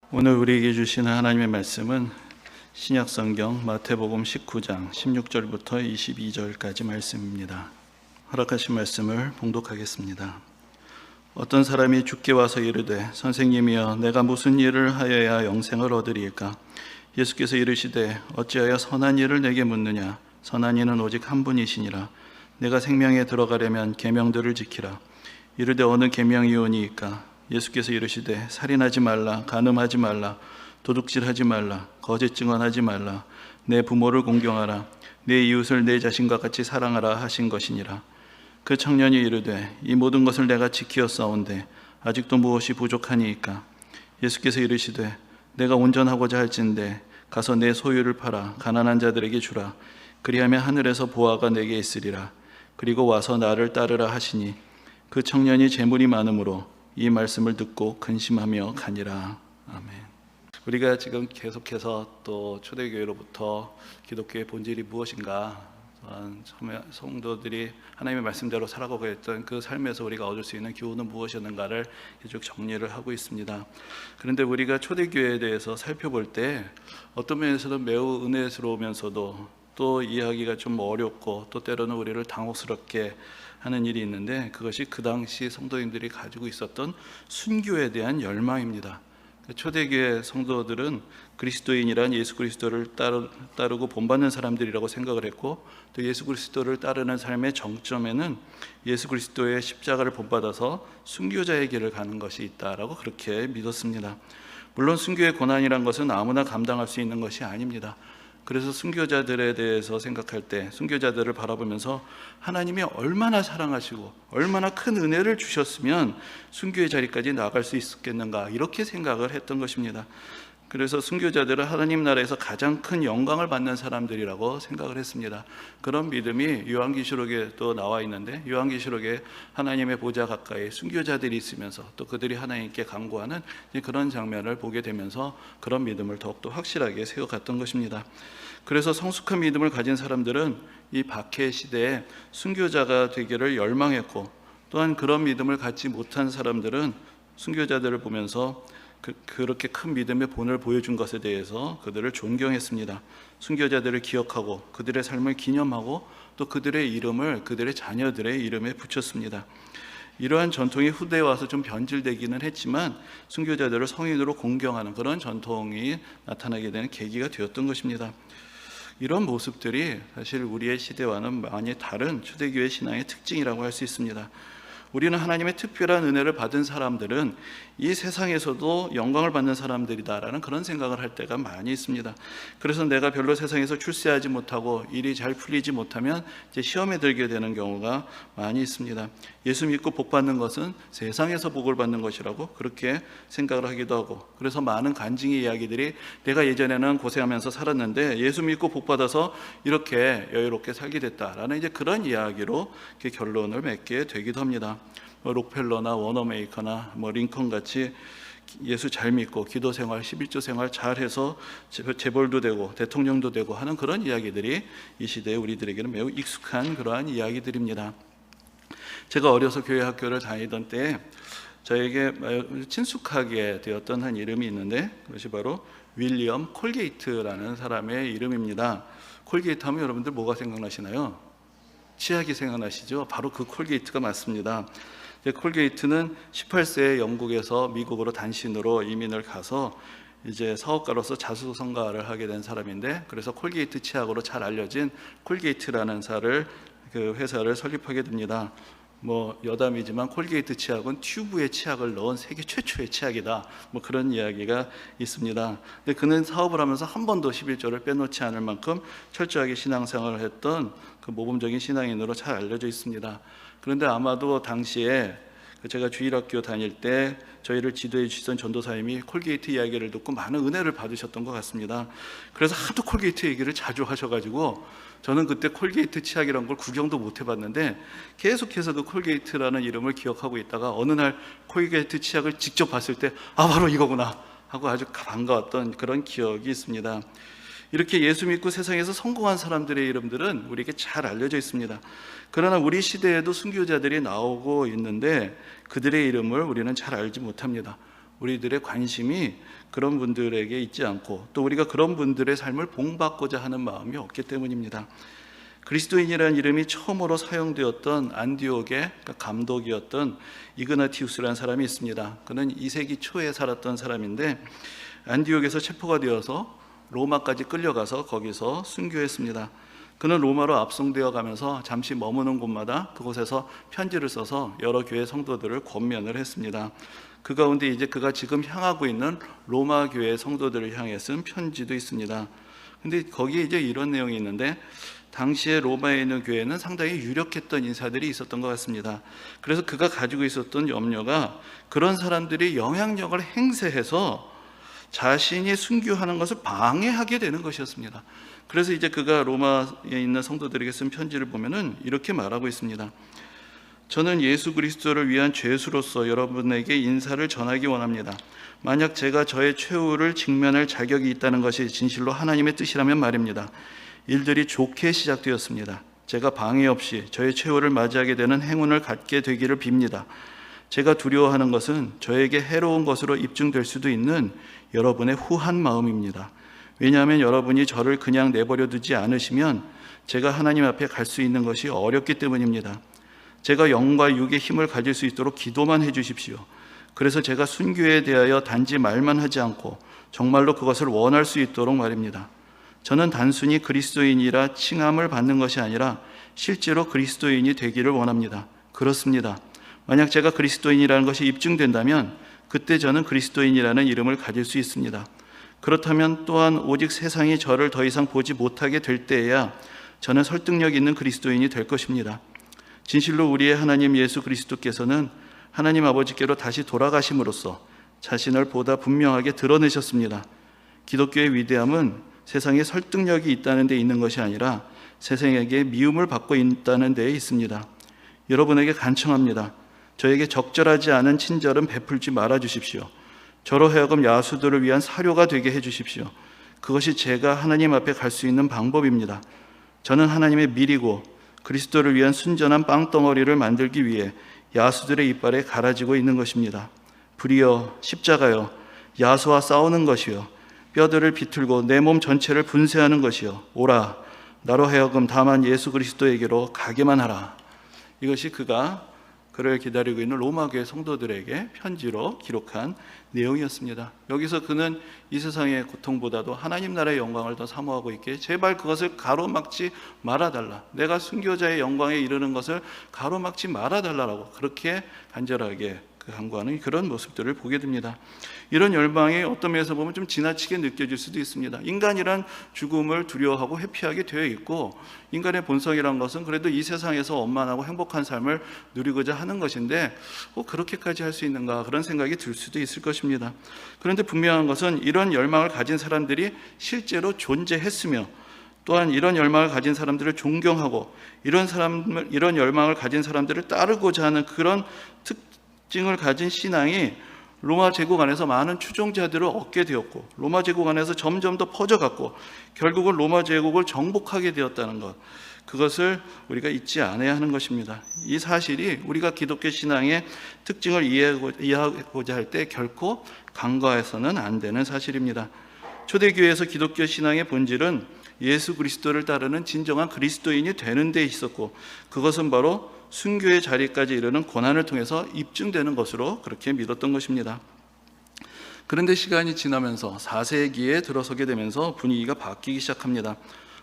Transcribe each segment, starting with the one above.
오늘 우리에게 주시는 하나님의 말씀은 신약성경 마태복음 19장 16절부터 22절까지 말씀입니다. 허락하신 말씀을 봉독하겠습니다. 어떤 사람이 주께 와서 이르되 선생님이여 내가 무슨 일을 하여야 영생을 얻으리이까? 예수께서 이르시되 어찌하여 선한 일을 내게 묻느냐? 선한 이는 오직 한 분이시니라. 내가 생명에 들어가려면 계명들을 지키라. 이르되 어느 계명이오니이까? 예수께서 이르시되 살인하지 말라, 간음하지 말라, 도둑질하지 말라, 거짓 증언하지 말라, 내 부모를 공경하라, 내 이웃을 내 자신과 같이 사랑하라 하신 것이니라. 그 청년이 이르되 이 모든 것을 내가 지키었사온데 아직도 무엇이 부족하니이까? 예수께서 이르시되 내가 온전하고자 할진대 가서 내 소유를 팔아 가난한 자들에게 주라. 그리하면 하늘에서 보화가 내게 있으리라. 그리고 와서 나를 따르라 하시니 그 청년이 재물이 많으므로 이 말씀을 듣고 근심하며 가니라. 아멘. 우리가 지금 계속해서 또 초대교회로부터 기독교의 본질이 무엇인가, 성도들이 하나님의 말씀대로 살아가고 했던 그 삶에서 우리가 얻을 수 있는 교훈은 무엇이었는가를 쭉 정리를 하고 있습니다. 그런데 우리가 초대교회에 대해서 살펴볼 때 어떤 면에서는 매우 은혜스러우면서도 또 이해하기가 좀 어렵고 또 때로는 우리를 당혹스럽게 하는 일이 있는데, 그것이 그 당시 성도님들이 가지고 있었던 순교에 대한 열망입니다. 초대교회 성도들은 그리스도인이란 예수 그리스도를 따르고 본받는 사람들이라고 생각을 했고, 또 예수 그리스도를 따르는 삶의 정점에는 예수 그리스도의 십자가를 본받아서 순교자의 길을 가는 것이 있다라고 그렇게 믿었습니다. 물론 순교의 고난이란 것은 아무나 감당할 수 있는 것이 아닙니다. 그래서 순교자들에 대해서 생각할 때, 순교자들을 바라보면서 하나님이 얼마나 사랑하시고 얼마나 큰 은혜를 주셨으면 순교의 자리까지 나아갈 수 있었겠는가, 이렇게 생각을 했던 것입니다. 그래서 순교자들은 하나님 나라에서 가장 큰 영광을 받는 사람들이라고 생각을 했습니다. 그런 믿음이 요한계시록에 또 나와 있는데, 요한계시록에 하나님의 보좌 가까이 순교자들이 있으면서 또 그들이 하나님께 간구하는 그런 장면을 보게 되면서 그런 믿음을 더욱더 확실하게 세워갔던 것입니다. 그래서 성숙한 믿음을 가진 사람들은 이 박해 시대에 순교자가 되기를 열망했고, 또한 그런 믿음을 갖지 못한 사람들은 순교자들을 보면서 그렇게 큰 믿음의 본을 보여준 것에 대해서 그들을 존경했습니다. 순교자들을 기억하고 그들의 삶을 기념하고 또 그들의 이름을 그들의 자녀들의 이름에 붙였습니다. 이러한 전통이 후대에 와서 좀 변질되기는 했지만 순교자들을 성인으로 공경하는 그런 전통이 나타나게 되는 계기가 되었던 것입니다. 이런 모습들이 사실 우리의 시대와는 많이 다른 초대교회 신앙의 특징이라고 할 수 있습니다. 우리는 하나님의 특별한 은혜를 받은 사람들은 이 세상에서도 영광을 받는 사람들이다라는 그런 생각을 할 때가 많이 있습니다. 그래서 내가 별로 세상에서 출세하지 못하고 일이 잘 풀리지 못하면 이제 시험에 들게 되는 경우가 많이 있습니다. 예수 믿고 복 받는 것은 세상에서 복을 받는 것이라고 그렇게 생각을 하기도 하고, 그래서 많은 간증의 이야기들이 내가 예전에는 고생하면서 살았는데 예수 믿고 복 받아서 이렇게 여유롭게 살게 됐다라는 이제 그런 이야기로 결론을 맺게 되기도 합니다. 록펠러나 워너메이커나 링컨 같이 예수 잘 믿고 기도 생활, 11조 생활 잘해서 재벌도 되고 대통령도 되고 하는 그런 이야기들이 이 시대에 우리들에게는 매우 익숙한 그러한 이야기들입니다. 제가 어려서 교회 학교를 다니던 때에 저에게 친숙하게 되었던 한 이름이 있는데, 그것이 바로 윌리엄 콜게이트라는 사람의 이름입니다. 콜게이트 하면 여러분들 뭐가 생각나시나요? 치약이 생각나시죠? 바로 그 콜게이트가 맞습니다. 콜게이트는 18세에 영국에서 미국으로 단신으로 이민을 가서 이제 사업가로서 자수성가를 하게 된 사람인데, 그래서 콜게이트 치약으로 잘 알려진 콜게이트라는 그 회사를 설립하게 됩니다. 여담이지만 콜게이트 치약은 튜브에 치약을 넣은 세계 최초의 치약이다, 그런 이야기가 있습니다. 근데 그는 사업을 하면서 한 번도 11조를 빼놓지 않을 만큼 철저하게 신앙생활을 했던 그 모범적인 신앙인으로 잘 알려져 있습니다. 그런데 아마도 당시에 제가 주일학교 다닐 때 저희를 지도해 주시던 전도사님이 콜게이트 이야기를 듣고 많은 은혜를 받으셨던 것 같습니다. 그래서 하도 콜게이트 얘기를 자주 하셔가지고 저는 그때 콜게이트 치약이라는 걸 구경도 못 해봤는데 계속해서 그 콜게이트라는 이름을 기억하고 있다가 어느 날 콜게이트 치약을 직접 봤을 때 바로 이거구나 하고 아주 반가웠던 그런 기억이 있습니다. 이렇게 예수 믿고 세상에서 성공한 사람들의 이름들은 우리에게 잘 알려져 있습니다. 그러나 우리 시대에도 순교자들이 나오고 있는데 그들의 이름을 우리는 잘 알지 못합니다. 우리들의 관심이 그런 분들에게 있지 않고 또 우리가 그런 분들의 삶을 본받고자 하는 마음이 없기 때문입니다. 그리스도인이라는 이름이 처음으로 사용되었던 안디옥의 감독이었던 이그나티우스라는 사람이 있습니다. 그는 2세기 초에 살았던 사람인데 안디옥에서 체포가 되어서 로마까지 끌려가서 거기서 순교했습니다. 그는 로마로 압송되어 가면서 잠시 머무는 곳마다 그곳에서 편지를 써서 여러 교회 성도들을 권면을 했습니다. 그 가운데 이제 그가 지금 향하고 있는 로마 교회 성도들을 향해 쓴 편지도 있습니다. 근데 거기에 이제 이런 내용이 있는데 당시에 로마에 있는 교회는 상당히 유력했던 인사들이 있었던 것 같습니다. 그래서 그가 가지고 있었던 염려가 그런 사람들이 영향력을 행사해서 자신이 순교하는 것을 방해하게 되는 것이었습니다. 그래서 이제 그가 로마에 있는 성도들에게 쓴 편지를 보면은 이렇게 말하고 있습니다. 저는 예수 그리스도를 위한 죄수로서 여러분에게 인사를 전하기 원합니다. 만약 제가 저의 최후를 직면할 자격이 있다는 것이 진실로 하나님의 뜻이라면 말입니다. 일들이 좋게 시작되었습니다. 제가 방해 없이 저의 최후를 맞이하게 되는 행운을 갖게 되기를 빕니다. 제가 두려워하는 것은 저에게 해로운 것으로 입증될 수도 있는 여러분의 후한 마음입니다. 왜냐하면 여러분이 저를 그냥 내버려 두지 않으시면 제가 하나님 앞에 갈 수 있는 것이 어렵기 때문입니다. 제가 영과 육의 힘을 가질 수 있도록 기도만 해주십시오. 그래서 제가 순교에 대하여 단지 말만 하지 않고 정말로 그것을 원할 수 있도록 말입니다. 저는 단순히 그리스도인이라 칭함을 받는 것이 아니라 실제로 그리스도인이 되기를 원합니다. 그렇습니다. 만약 제가 그리스도인이라는 것이 입증된다면 그때 저는 그리스도인이라는 이름을 가질 수 있습니다. 그렇다면 또한 오직 세상이 저를 더 이상 보지 못하게 될 때에야 저는 설득력 있는 그리스도인이 될 것입니다. 진실로 우리의 하나님 예수 그리스도께서는 하나님 아버지께로 다시 돌아가심으로써 자신을 보다 분명하게 드러내셨습니다. 기독교의 위대함은 세상에 설득력이 있다는 데 있는 것이 아니라 세상에게 미움을 받고 있다는 데에 있습니다. 여러분에게 간청합니다. 저에게 적절하지 않은 친절은 베풀지 말아 주십시오. 저로 하여금 야수들을 위한 사료가 되게 해 주십시오. 그것이 제가 하나님 앞에 갈 수 있는 방법입니다. 저는 하나님의 밀이고 그리스도를 위한 순전한 빵덩어리를 만들기 위해 야수들의 이빨에 갈아지고 있는 것입니다. 불이여 십자가여 야수와 싸우는 것이요 뼈들을 비틀고 내 몸 전체를 분쇄하는 것이요 오라 나로 하여금 다만 예수 그리스도에게로 가게만 하라. 이것이 그가 그를 기다리고 있는 로마교회 성도들에게 편지로 기록한 내용이었습니다. 여기서 그는 이 세상의 고통보다도 하나님 나라의 영광을 더 사모하고 있기에 제발 그것을 가로막지 말아달라. 내가 순교자의 영광에 이르는 것을 가로막지 말아달라고 그렇게 간절하게 간구하는 그런 모습들을 보게 됩니다. 이런 열망이 어떤 면에서 보면 좀 지나치게 느껴질 수도 있습니다. 인간이란 죽음을 두려워하고 회피하게 되어 있고 인간의 본성이란 것은 그래도 이 세상에서 원만하고 행복한 삶을 누리고자 하는 것인데 그렇게까지 할 수 있는가 그런 생각이 들 수도 있을 것입니다. 그런데 분명한 것은 이런 열망을 가진 사람들이 실제로 존재했으며 또한 이런 열망을 가진 사람들을 존경하고 이런 열망을 가진 사람들을 따르고자 하는 그런 특징을 가진 신앙이 로마 제국 안에서 많은 추종자들을 얻게 되었고 로마 제국 안에서 점점 더 퍼져갔고 결국은 로마 제국을 정복하게 되었다는 것, 그것을 우리가 잊지 않아야 하는 것입니다. 이 사실이 우리가 기독교 신앙의 특징을 이해하고자 할 때 결코 간과해서는 안 되는 사실입니다. 초대교회에서 기독교 신앙의 본질은 예수 그리스도를 따르는 진정한 그리스도인이 되는 데 있었고 그것은 바로 순교의 자리까지 이르는 고난을 통해서 입증되는 것으로 그렇게 믿었던 것입니다. 그런데 시간이 지나면서 4세기에 들어서게 되면서 분위기가 바뀌기 시작합니다.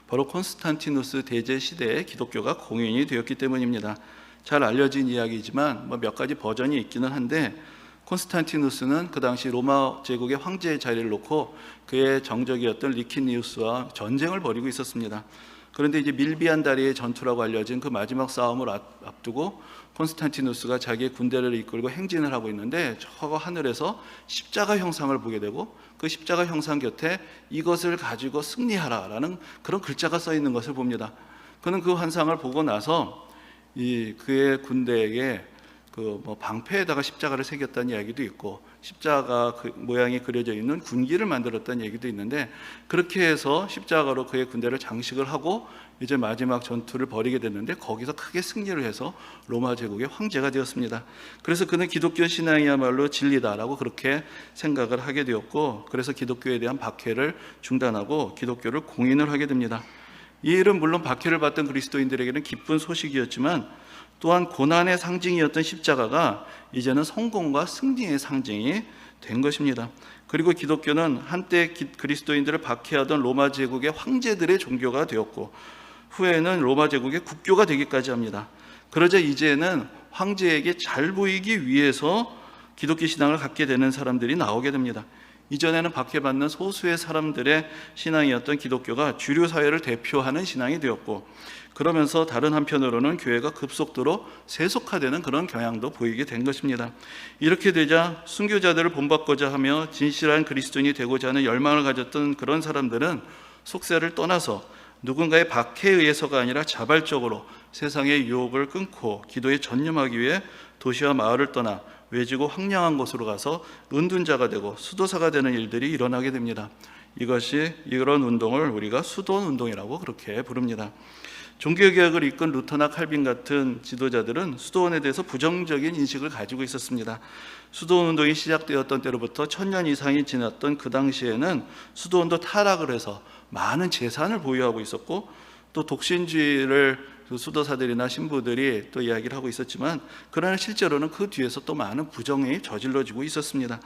바로 콘스탄티누스 대제 시대에 기독교가 공인이 되었기 때문입니다. 잘 알려진 이야기지만 몇 가지 버전이 있기는 한데 콘스탄티누스는 그 당시 로마 제국의 황제의 자리를 놓고 그의 정적이었던 리키니우스와 전쟁을 벌이고 있었습니다. 그런데 이제 밀비안 다리의 전투라고 알려진 그 마지막 싸움을 앞두고 콘스탄티누스가 자기의 군대를 이끌고 행진을 하고 있는데 저 하늘에서 십자가 형상을 보게 되고 그 십자가 형상 곁에 이것을 가지고 승리하라라는 그런 글자가 써 있는 것을 봅니다. 그는 그 환상을 보고 나서 그의 군대에게 그 뭐 방패에다가 십자가를 새겼다는 이야기도 있고 십자가 그 모양이 그려져 있는 군기를 만들었다는 얘기도 있는데, 그렇게 해서 십자가로 그의 군대를 장식을 하고 이제 마지막 전투를 벌이게 됐는데 거기서 크게 승리를 해서 로마 제국의 황제가 되었습니다. 그래서 그는 기독교 신앙이야말로 진리다라고 그렇게 생각을 하게 되었고, 그래서 기독교에 대한 박해를 중단하고 기독교를 공인을 하게 됩니다. 이 일은 물론 박해를 받던 그리스도인들에게는 기쁜 소식이었지만 또한 고난의 상징이었던 십자가가 이제는 성공과 승리의 상징이 된 것입니다. 그리고 기독교는 한때 그리스도인들을 박해하던 로마 제국의 황제들의 종교가 되었고 후에는 로마 제국의 국교가 되기까지 합니다. 그러자 이제는 황제에게 잘 보이기 위해서 기독교 신앙을 갖게 되는 사람들이 나오게 됩니다. 이전에는 박해받는 소수의 사람들의 신앙이었던 기독교가 주류 사회를 대표하는 신앙이 되었고, 그러면서 다른 한편으로는 교회가 급속도로 세속화되는 그런 경향도 보이게 된 것입니다. 이렇게 되자 순교자들을 본받고자 하며 진실한 그리스도인이 되고자 하는 열망을 가졌던 그런 사람들은 속세를 떠나서 누군가의 박해에 의해서가 아니라 자발적으로 세상의 유혹을 끊고 기도에 전념하기 위해 도시와 마을을 떠나 외지고 황량한 곳으로 가서 은둔자가 되고 수도사가 되는 일들이 일어나게 됩니다. 이런 운동을 우리가 수도원 운동이라고 그렇게 부릅니다. 종교개혁을 이끈 루터나 칼빈 같은 지도자들은 수도원에 대해서 부정적인 인식을 가지고 있었습니다. 수도원 운동이 시작되었던 때로부터 1000년 이상이 지났던 그 당시에는 수도원도 타락을 해서 많은 재산을 보유하고 있었고, 또 독신주의를 수도사들이나 신부들이 또 이야기를 하고 있었지만, 그러나 실제로는 그 뒤에서 또 많은 부정이 저질러지고 있었습니다.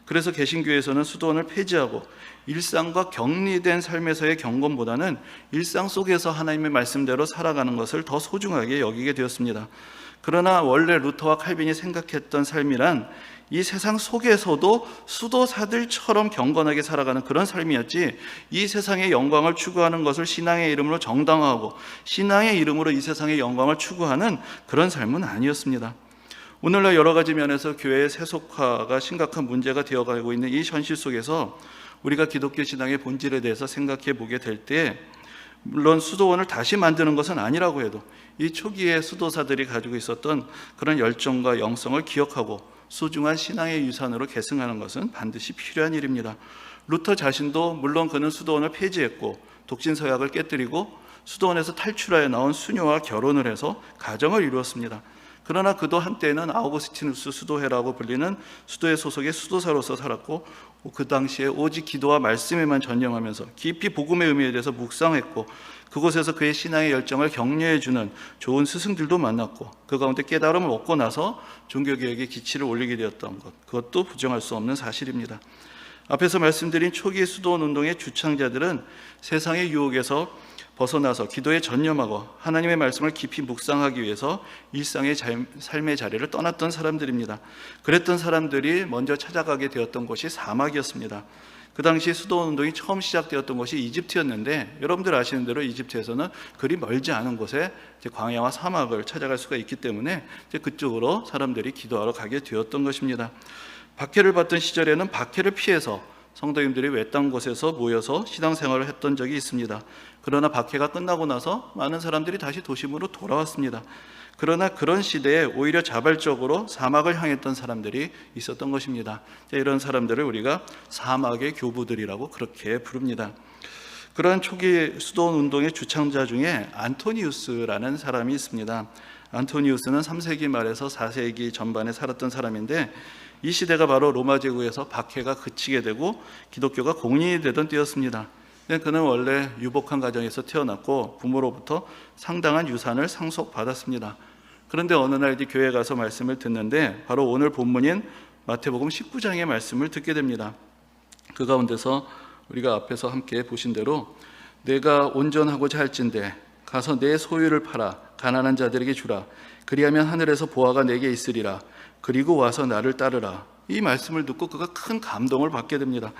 그래서 개신교에서는 수도원을 폐지하고 일상과 격리된 삶에서의 경건보다는 일상 속에서 하나님의 말씀대로 살아가는 것을 더 소중하게 여기게 되었습니다. 그러나 원래 루터와 칼빈이 생각했던 삶이란 이 세상 속에서도 수도사들처럼 경건하게 살아가는 그런 삶이었지, 이 세상의 영광을 추구하는 것을 신앙의 이름으로 정당화하고 신앙의 이름으로 이 세상의 영광을 추구하는 그런 삶은 아니었습니다. 오늘날 여러 가지 면에서 교회의 세속화가 심각한 문제가 되어가고 있는 이 현실 속에서 우리가 기독교 신앙의 본질에 대해서 생각해 보게 될 때, 물론 수도원을 다시 만드는 것은 아니라고 해도 이 초기에 수도사들이 가지고 있었던 그런 열정과 영성을 기억하고 소중한 신앙의 유산으로 계승하는 것은 반드시 필요한 일입니다. 루터 자신도 물론 그는 수도원을 폐지했고 독신서약을 깨뜨리고 수도원에서 탈출하여 나온 수녀와 결혼을 해서 가정을 이루었습니다. 그러나 그도 한때는 아우구스티누스 수도회라고 불리는 수도회 소속의 수도사로서 살았고, 그 당시에 오직 기도와 말씀에만 전념하면서 깊이 복음의 의미에 대해서 묵상했고, 그곳에서 그의 신앙의 열정을 격려해주는 좋은 스승들도 만났고, 그 가운데 깨달음을 얻고 나서 종교개혁의 기치를 올리게 되었던 것, 그것도 부정할 수 없는 사실입니다. 앞에서 말씀드린 초기 수도원 운동의 주창자들은 세상의 유혹에서 벗어나서 기도에 전념하고 하나님의 말씀을 깊이 묵상하기 위해서 일상의 삶의 자리를 떠났던 사람들입니다. 그랬던 사람들이 먼저 찾아가게 되었던 곳이 사막이었습니다. 그 당시 수도원 운동이 처음 시작되었던 곳이 이집트였는데, 여러분들 아시는 대로 이집트에서는 그리 멀지 않은 곳에 광야와 사막을 찾아갈 수가 있기 때문에 그쪽으로 사람들이 기도하러 가게 되었던 것입니다. 박해를 받던 시절에는 박해를 피해서 성도님들이 외딴 곳에서 모여서 신앙생활을 했던 적이 있습니다. 그러나 박해가 끝나고 나서 많은 사람들이 다시 도심으로 돌아왔습니다. 그러나 그런 시대에 오히려 자발적으로 사막을 향했던 사람들이 있었던 것입니다. 이런 사람들을 우리가 사막의 교부들이라고 그렇게 부릅니다. 그러한 초기 수도원 운동의 주창자 중에 안토니우스라는 사람이 있습니다. 안토니우스는 3세기 말에서 4세기 전반에 살았던 사람인데, 이 시대가 바로 로마 제국에서 박해가 그치게 되고 기독교가 공인이 되던 때였습니다. 그는 원래 유복한 가정에서 태어났고 부모로부터 상당한 유산을 상속받았습니다. 그런데 어느 날 교회에 가서 말씀을 듣는데, 바로 오늘 본문인 마태복음 19장의 말씀을 듣게 됩니다. 그 가운데서 우리가 앞에서 함께 보신 대로, 내가 온전하고자 할진대 가서 내 소유를 팔아 가난한 자들에게 주라. 그리하면 하늘에서 보화가 내게 있으리라. 그리고 와서 나를 따르라. 이 말씀을 듣고 그가 큰 감동을 받게 됩니다.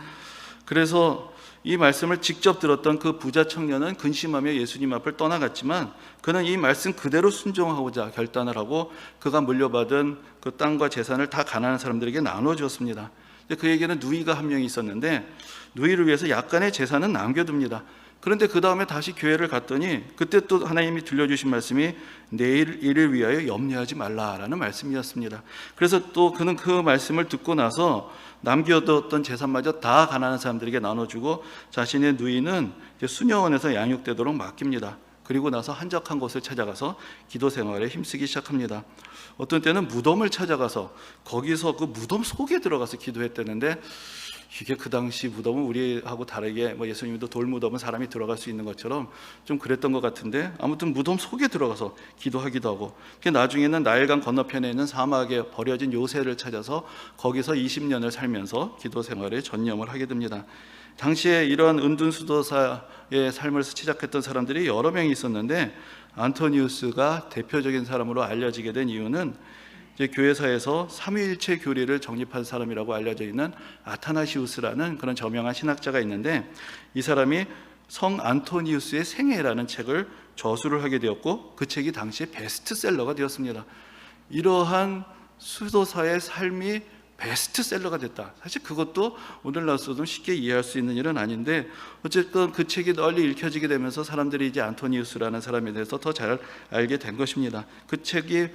그래서 이 말씀을 직접 들었던 그 부자 청년은 근심하며 예수님 앞을 떠나갔지만, 그는 이 말씀 그대로 순종하고자 결단을 하고 그가 물려받은 그 땅과 재산을 다 가난한 사람들에게 나눠주었습니다. 그에게는 누이가 한 명이 있었는데, 누이를 위해서 약간의 재산은 남겨둡니다. 그런데 그 다음에 다시 교회를 갔더니 그때 또 하나님이 들려주신 말씀이 내일 일을 위하여 염려하지 말라라는 말씀이었습니다. 그래서 또 그는 그 말씀을 듣고 나서 남겨뒀던 재산마저 다 가난한 사람들에게 나눠주고 자신의 누이는 이제 수녀원에서 양육되도록 맡깁니다. 그리고 나서 한적한 곳을 찾아가서 기도 생활에 힘쓰기 시작합니다. 어떤 때는 무덤을 찾아가서 거기서 그 무덤 속에 들어가서 기도했다는데, 이게 그 당시 무덤은 우리하고 다르게 예수님도 돌무덤은 사람이 들어갈 수 있는 것처럼 좀 그랬던 것 같은데, 아무튼 무덤 속에 들어가서 기도하기도 하고, 나중에는 나일강 건너편에 있는 사막에 버려진 요새를 찾아서 거기서 20년을 살면서 기도 생활에 전념을 하게 됩니다. 당시에 이러한 은둔수도사의 삶을 시작했던 사람들이 여러 명이 있었는데, 안토니우스가 대표적인 사람으로 알려지게 된 이유는 이제 교회사에서 삼위일체 교리를 정립한 사람이라고 알려져 있는 아타나시우스라는 그런 저명한 신학자가 있는데, 이 사람이 성 안토니우스의 생애라는 책을 저술을 하게 되었고, 그 책이 당시에 베스트셀러가 되었습니다. 이러한 수도사의 삶이 베스트셀러가 됐다. 사실 그것도 오늘날서도 쉽게 이해할 수 있는 일은 아닌데, 어쨌든 그 책이 널리 읽혀지게 되면서 사람들이 이제 안토니우스라는 사람에 대해서 더 잘 알게 된 것입니다. 그 책이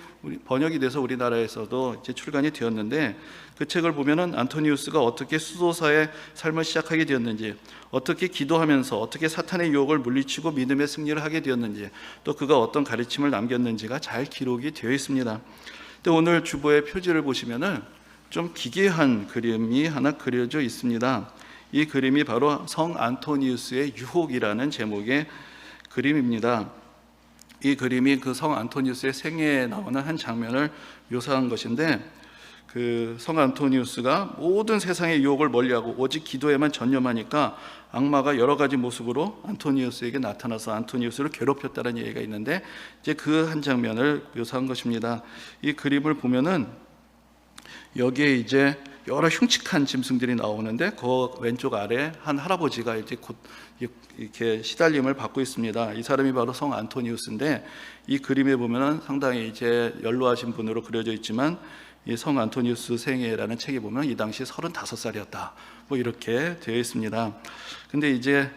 번역이 돼서 우리나라에서도 이제 출간이 되었는데, 그 책을 보면은 안토니우스가 어떻게 수도사의 삶을 시작하게 되었는지, 어떻게 기도하면서 어떻게 사탄의 유혹을 물리치고 믿음의 승리를 하게 되었는지, 또 그가 어떤 가르침을 남겼는지가 잘 기록이 되어 있습니다. 근데 오늘 주보의 표지를 보시면은 좀 기괴한 그림이 하나 그려져 있습니다. 이 그림이 바로 성 안토니우스의 유혹이라는 제목의 그림입니다. 이 그림이 그 성 안토니우스의 생애에 나오는 한 장면을 묘사한 것인데, 그 성 안토니우스가 모든 세상의 유혹을 멀리하고 오직 기도에만 전념하니까 악마가 여러 가지 모습으로 안토니우스에게 나타나서 안토니우스를 괴롭혔다는 얘기가 있는데, 이제 그 한 장면을 묘사한 것입니다. 이 그림을 보면은 여기에 이제 여러 흉측한 짐승들이 나오는데, 그 왼쪽 아래 한 할아버지가 이제 곧 이렇게 시달림을 받고 있습니다. 이 사람이 바로 성 안토니우스인데, 이 그림에 보면은 상당히 이제 연로하신 분으로 그려져 있지만, 이 성 안토니우스 생애라는 책에 보면 이 당시 35살이었다. 이렇게 되어 있습니다. 근데 이제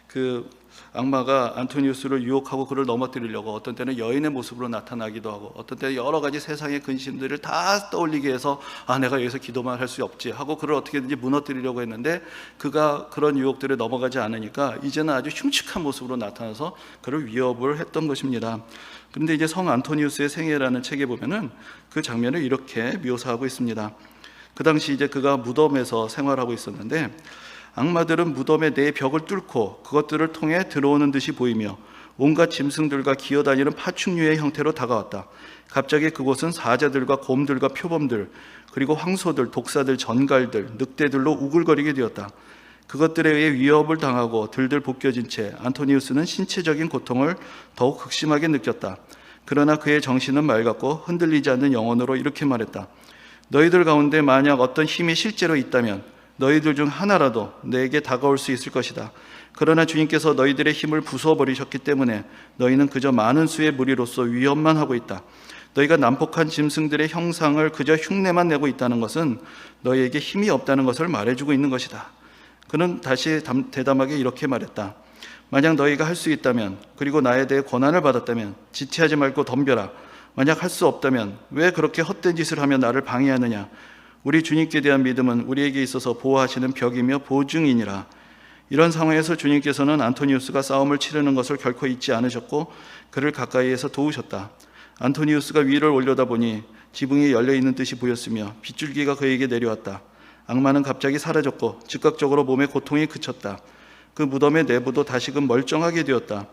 그 악마가 안토니우스를 유혹하고 그를 넘어뜨리려고 어떤 때는 여인의 모습으로 나타나기도 하고, 어떤 때는 여러 가지 세상의 근심들을 다 떠올리게 해서 내가 여기서 기도만 할 수 없지 하고 그를 어떻게든지 무너뜨리려고 했는데, 그가 그런 유혹들에 넘어가지 않으니까 이제는 아주 흉측한 모습으로 나타나서 그를 위협을 했던 것입니다. 그런데 이제 성 안토니우스의 생애라는 책에 보면은 그 장면을 이렇게 묘사하고 있습니다. 그 당시 이제 그가 무덤에서 생활하고 있었는데, 악마들은 무덤의 네 벽을 뚫고 그것들을 통해 들어오는 듯이 보이며 온갖 짐승들과 기어다니는 파충류의 형태로 다가왔다. 갑자기 그곳은 사자들과 곰들과 표범들, 그리고 황소들, 독사들, 전갈들, 늑대들로 우글거리게 되었다. 그것들에 의해 위협을 당하고 들들 벗겨진 채 안토니우스는 신체적인 고통을 더욱 극심하게 느꼈다. 그러나 그의 정신은 맑았고 흔들리지 않는 영혼으로 이렇게 말했다. 너희들 가운데 만약 어떤 힘이 실제로 있다면 너희들 중 하나라도 내게 다가올 수 있을 것이다. 그러나 주님께서 너희들의 힘을 부숴버리셨기 때문에 너희는 그저 많은 수의 무리로서 위협만 하고 있다. 너희가 난폭한 짐승들의 형상을 그저 흉내만 내고 있다는 것은 너희에게 힘이 없다는 것을 말해주고 있는 것이다. 그는 다시 대담하게 이렇게 말했다. 만약 너희가 할 수 있다면, 그리고 나에 대해 권한을 받았다면 지체하지 말고 덤벼라. 만약 할 수 없다면 왜 그렇게 헛된 짓을 하며 나를 방해하느냐. 우리 주님께 대한 믿음은 우리에게 있어서 보호하시는 벽이며 보증이니라. 이런 상황에서 주님께서는 안토니우스가 싸움을 치르는 것을 결코 잊지 않으셨고 그를 가까이에서 도우셨다. 안토니우스가 위를 올려다보니 지붕이 열려있는 듯이 보였으며 빗줄기가 그에게 내려왔다. 악마는 갑자기 사라졌고 즉각적으로 몸의 고통이 그쳤다. 그 무덤의 내부도 다시금 멀쩡하게 되었다.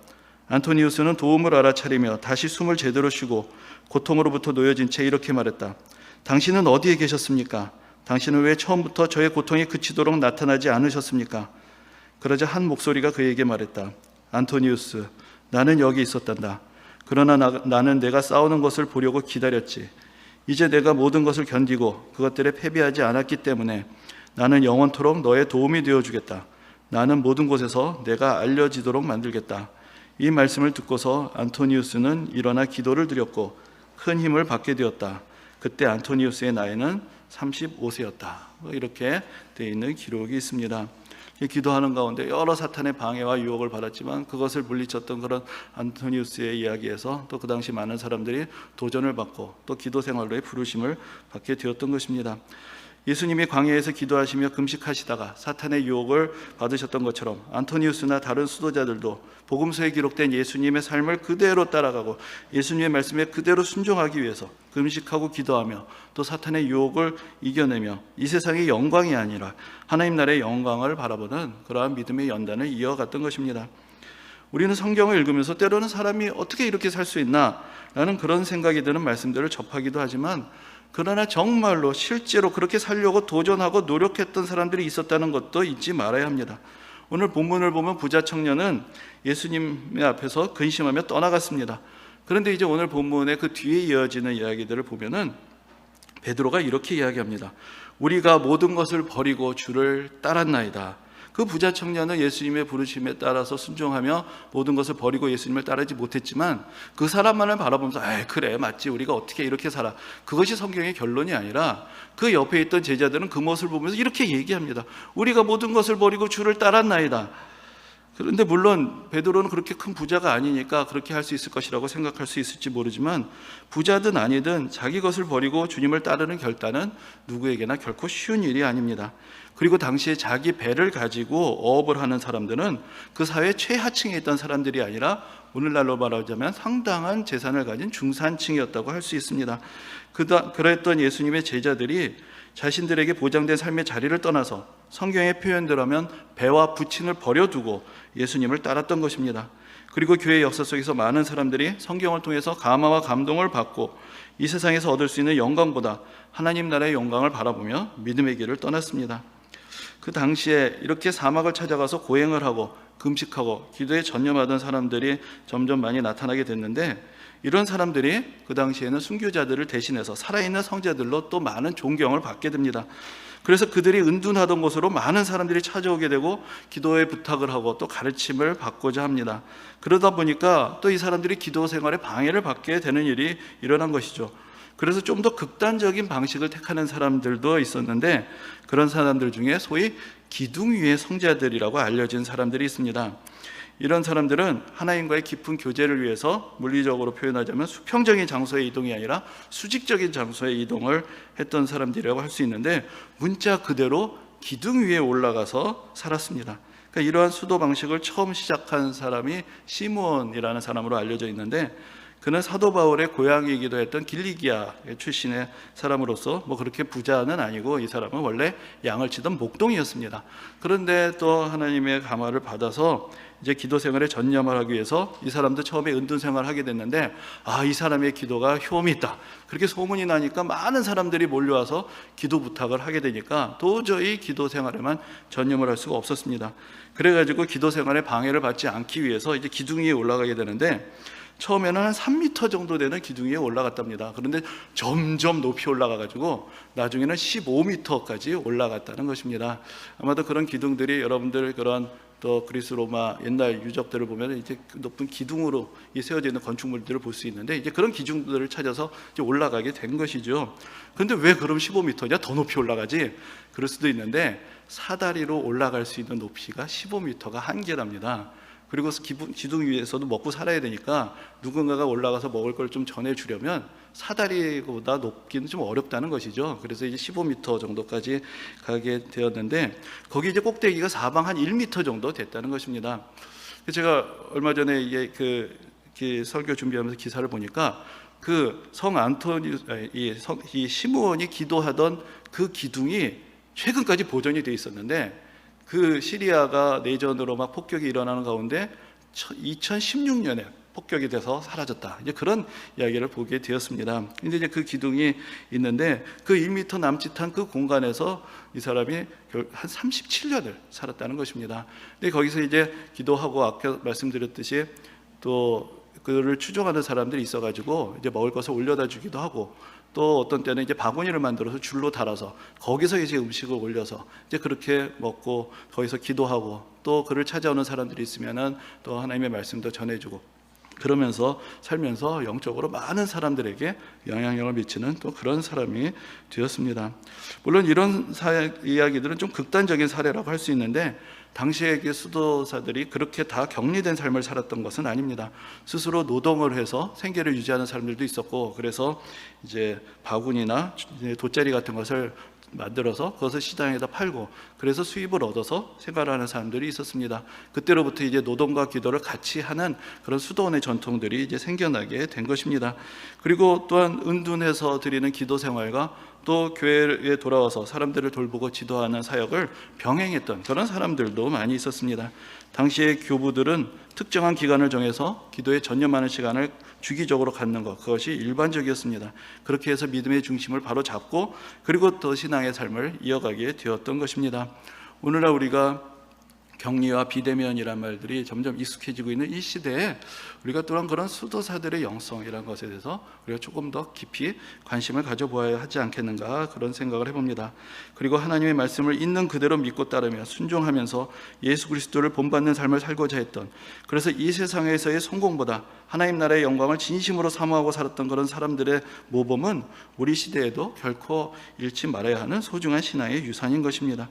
안토니우스는 도움을 알아차리며 다시 숨을 제대로 쉬고 고통으로부터 놓여진 채 이렇게 말했다. 당신은 어디에 계셨습니까? 당신은 왜 처음부터 저의 고통이 그치도록 나타나지 않으셨습니까? 그러자 한 목소리가 그에게 말했다. 안토니우스, 나는 여기 있었단다. 그러나 나는 내가 싸우는 것을 보려고 기다렸지. 이제 내가 모든 것을 견디고 그것들에 패배하지 않았기 때문에 나는 영원토록 너의 도움이 되어주겠다. 나는 모든 곳에서 내가 알려지도록 만들겠다. 이 말씀을 듣고서 안토니우스는 일어나 기도를 드렸고 큰 힘을 받게 되었다. 그때 안토니우스의 나이는 35세였다. 이렇게 되어 있는 기록이 있습니다. 기도하는 가운데 여러 사탄의 방해와 유혹을 받았지만 그것을 물리쳤던 그런 안토니우스의 이야기에서 또 그 당시 많은 사람들이 도전을 받고 또 기도 생활로의 부르심을 받게 되었던 것입니다. 예수님이 광야에서 기도하시며 금식하시다가 사탄의 유혹을 받으셨던 것처럼 안토니우스나 다른 수도자들도 복음서에 기록된 예수님의 삶을 그대로 따라가고 예수님의 말씀에 그대로 순종하기 위해서 금식하고 기도하며 또 사탄의 유혹을 이겨내며 이 세상의 영광이 아니라 하나님 나라의 영광을 바라보는 그러한 믿음의 연단을 이어갔던 것입니다. 우리는 성경을 읽으면서 때로는 사람이 어떻게 이렇게 살 수 있나 라는 그런 생각이 드는 말씀들을 접하기도 하지만, 그러나 정말로 실제로 그렇게 살려고 도전하고 노력했던 사람들이 있었다는 것도 잊지 말아야 합니다. 오늘 본문을 보면 부자 청년은 예수님의 앞에서 근심하며 떠나갔습니다. 그런데 이제 오늘 본문의 그 뒤에 이어지는 이야기들을 보면은 베드로가 이렇게 이야기합니다. 우리가 모든 것을 버리고 주를 따랐나이다. 그 부자 청년은 예수님의 부르심에 따라서 순종하며 모든 것을 버리고 예수님을 따르지 못했지만 그 사람만을 바라보면서 그래 맞지, 우리가 어떻게 이렇게 살아. 그것이 성경의 결론이 아니라 그 옆에 있던 제자들은 그 모습을 보면서 이렇게 얘기합니다. 우리가 모든 것을 버리고 주를 따랐나이다. 그런데 물론 베드로는 그렇게 큰 부자가 아니니까 그렇게 할 수 있을 것이라고 생각할 수 있을지 모르지만, 부자든 아니든 자기 것을 버리고 주님을 따르는 결단은 누구에게나 결코 쉬운 일이 아닙니다. 그리고 당시에 자기 배를 가지고 어업을 하는 사람들은 그 사회 최하층에 있던 사람들이 아니라 오늘날로 말하자면 상당한 재산을 가진 중산층이었다고 할 수 있습니다. 그랬던 예수님의 제자들이 자신들에게 보장된 삶의 자리를 떠나서 성경의 표현대로 하면 배와 부친을 버려두고 예수님을 따랐던 것입니다. 그리고 교회 역사 속에서 많은 사람들이 성경을 통해서 감화와 감동을 받고 이 세상에서 얻을 수 있는 영광보다 하나님 나라의 영광을 바라보며 믿음의 길을 떠났습니다. 그 당시에 이렇게 사막을 찾아가서 고행을 하고 금식하고 기도에 전념하던 사람들이 점점 많이 나타나게 됐는데, 이런 사람들이 그 당시에는 순교자들을 대신해서 살아있는 성자들로 또 많은 존경을 받게 됩니다. 그래서 그들이 은둔하던 곳으로 많은 사람들이 찾아오게 되고 기도에 부탁을 하고 또 가르침을 받고자 합니다. 그러다 보니까 또 이 사람들이 기도 생활에 방해를 받게 되는 일이 일어난 것이죠. 그래서 좀 더 극단적인 방식을 택하는 사람들도 있었는데, 그런 사람들 중에 소위 기둥 위의 성자들이라고 알려진 사람들이 있습니다. 이런 사람들은 하나님과의 깊은 교제를 위해서 물리적으로 표현하자면 수평적인 장소의 이동이 아니라 수직적인 장소의 이동을 했던 사람들이라고 할 수 있는데, 문자 그대로 기둥 위에 올라가서 살았습니다. 그러니까 이러한 수도 방식을 처음 시작한 사람이 시므온이라는 사람으로 알려져 있는데, 그는 사도 바울의 고향이기도 했던 길리기아 출신의 사람으로서 그렇게 부자는 아니고 이 사람은 원래 양을 치던 목동이었습니다. 그런데 또 하나님의 감화를 받아서 이제 기도 생활에 전념을 하기 위해서 이 사람도 처음에 은둔 생활을 하게 됐는데, 이 사람의 기도가 효험이 있다, 그렇게 소문이 나니까 많은 사람들이 몰려와서 기도 부탁을 하게 되니까 도저히 기도 생활에만 전념을 할 수가 없었습니다. 그래가지고 기도 생활에 방해를 받지 않기 위해서 이제 기둥 위에 올라가게 되는데, 처음에는 한 3m 정도 되는 기둥 위에 올라갔답니다. 그런데 점점 높이 올라가가지고 나중에는 15m까지 올라갔다는 것입니다. 아마도 그런 기둥들이 여러분들 그런 또 그리스 로마 옛날 유적들을 보면 이제 높은 기둥으로 세워져 있는 건축물들을 볼 수 있는데, 이제 그런 기둥들을 찾아서 이제 올라가게 된 것이죠. 그런데 왜 그럼 15m냐? 더 높이 올라가지? 그럴 수도 있는데, 사다리로 올라갈 수 있는 높이가 15m가 한계랍니다. 그리고 기둥 위에서도 먹고 살아야 되니까 누군가가 올라가서 먹을 걸 좀 전해주려면 사다리보다 높기는 좀 어렵다는 것이죠. 그래서 이제 15m 정도까지 가게 되었는데, 거기 이제 꼭대기가 사방 한 1m 정도 됐다는 것입니다. 제가 얼마 전에 이게 그 설교 준비하면서 기사를 보니까 그 성 안토니 이 시므온이 기도하던 그 기둥이 최근까지 보존이 돼 있었는데, 그 시리아가 내전으로 막 폭격이 일어나는 가운데 2016년에 폭격이 돼서 사라졌다, 이제 그런 이야기를 보게 되었습니다. 근데 이제 그 기둥이 있는데 그 1m 남짓한 그 공간에서 이 사람이 한 37년을 살았다는 것입니다. 근데 거기서 이제 기도하고 아까 말씀드렸듯이 또 그를 추종하는 사람들이 있어가지고 이제 먹을 것을 올려다 주기도 하고, 또 어떤 때는 이제 바구니를 만들어서 줄로 달아서 거기서 이제 음식을 올려서 이제 그렇게 먹고 거기서 기도하고, 또 그를 찾아오는 사람들이 있으면은 또 하나님의 말씀도 전해주고, 그러면서 살면서 영적으로 많은 사람들에게 영향력을 미치는 또 그런 사람이 되었습니다. 물론 이런 이야기들은 좀 극단적인 사례라고 할 수 있는데, 당시의 그 수도사들이 그렇게 다 격리된 삶을 살았던 것은 아닙니다. 스스로 노동을 해서 생계를 유지하는 사람들도 있었고, 그래서 이제 바구니나 돗자리 같은 것을 만들어서 그것을 시장에다 팔고 그래서 수입을 얻어서 생활하는 사람들이 있었습니다. 그때로부터 이제 노동과 기도를 같이 하는 그런 수도원의 전통들이 이제 생겨나게 된 것입니다. 그리고 또한 은둔해서 드리는 기도 생활과 또 교회에 돌아와서 사람들을 돌보고 지도하는 사역을 병행했던 그런 사람들도 많이 있었습니다. 당시의 교부들은 특정한 기간을 정해서 기도에 전념하는 시간을 주기적으로 갖는 것, 그것이 일반적이었습니다. 그렇게 해서 믿음의 중심을 바로 잡고 그리고 또 신앙의 삶을 이어가게 되었던 것입니다. 오늘날 우리가 격리와 비대면이란 말들이 점점 익숙해지고 있는 이 시대에 우리가 또한 그런 수도사들의 영성이라는 것에 대해서 우리가 조금 더 깊이 관심을 가져보아야 하지 않겠는가, 그런 생각을 해봅니다. 그리고 하나님의 말씀을 있는 그대로 믿고 따르며 순종하면서 예수 그리스도를 본받는 삶을 살고자 했던, 그래서 이 세상에서의 성공보다 하나님 나라의 영광을 진심으로 사모하고 살았던 그런 사람들의 모범은 우리 시대에도 결코 잃지 말아야 하는 소중한 신앙의 유산인 것입니다.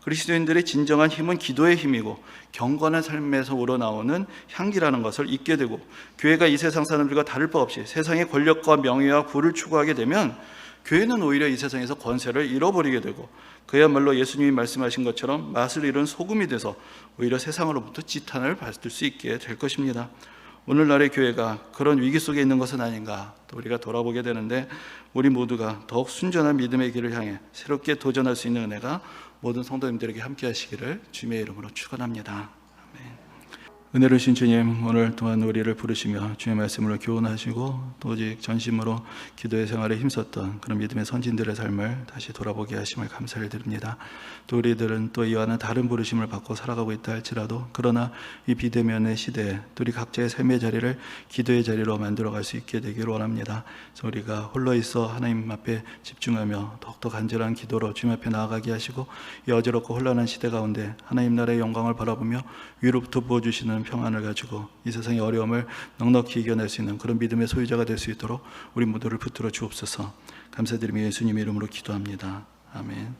그리스도인들의 진정한 힘은 기도의 힘이고 경건한 삶에서 우러나오는 향기라는 것을 잊게 되고, 교회가 이 세상 사람들과 다를 바 없이 세상의 권력과 명예와 부를 추구하게 되면 교회는 오히려 이 세상에서 권세를 잃어버리게 되고, 그야말로 예수님이 말씀하신 것처럼 맛을 잃은 소금이 돼서 오히려 세상으로부터 지탄을 받을 수 있게 될 것입니다. 오늘날의 교회가 그런 위기 속에 있는 것은 아닌가, 또 우리가 돌아보게 되는데, 우리 모두가 더욱 순전한 믿음의 길을 향해 새롭게 도전할 수 있는 은혜가 모든 성도님들에게 함께 하시기를 주님의 이름으로 축원합니다. 아멘. 은혜를 주신 주님, 오늘 또한 우리를 부르시며 주의 말씀으로 교훈하시고 또 오직 전심으로 기도의 생활에 힘썼던 그런 믿음의 선진들의 삶을 다시 돌아보게 하심을 감사를 드립니다. 또 우리들은 또 이와는 다른 부르심을 받고 살아가고 있다 할지라도, 그러나 이 비대면의 시대에 또 우리 각자의 삶의 자리를 기도의 자리로 만들어갈 수 있게 되기를 원합니다. 그래서 우리가 홀로 있어 하나님 앞에 집중하며 더욱더 간절한 기도로 주님 앞에 나아가게 하시고, 이 어지럽고 혼란한 시대 가운데 하나님 나라의 영광을 바라보며 위로부터 부어주시는 평안을 가지고 이 세상의 어려움을 넉넉히 이겨낼 수 있는 그런 믿음의 소유자가 될 수 있도록 우리 모두를 붙들어 주옵소서. 감사드리며 예수님의 이름으로 기도합니다. 아멘.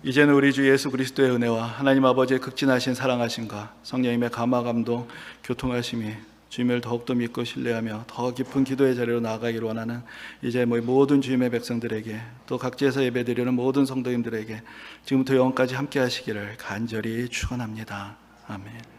이제는 우리 주 예수 그리스도의 은혜와 하나님 아버지의 극진하신 사랑하심과 성령님의 감화 감동 교통하심이 주님을 더욱더 믿고 신뢰하며 더 깊은 기도의 자리로 나아가기를 원하는 이제 모든 주님의 백성들에게, 또 각지에서 예배드리는 모든 성도님들에게 지금부터 영원까지 함께 하시기를 간절히 축원합니다. 아멘.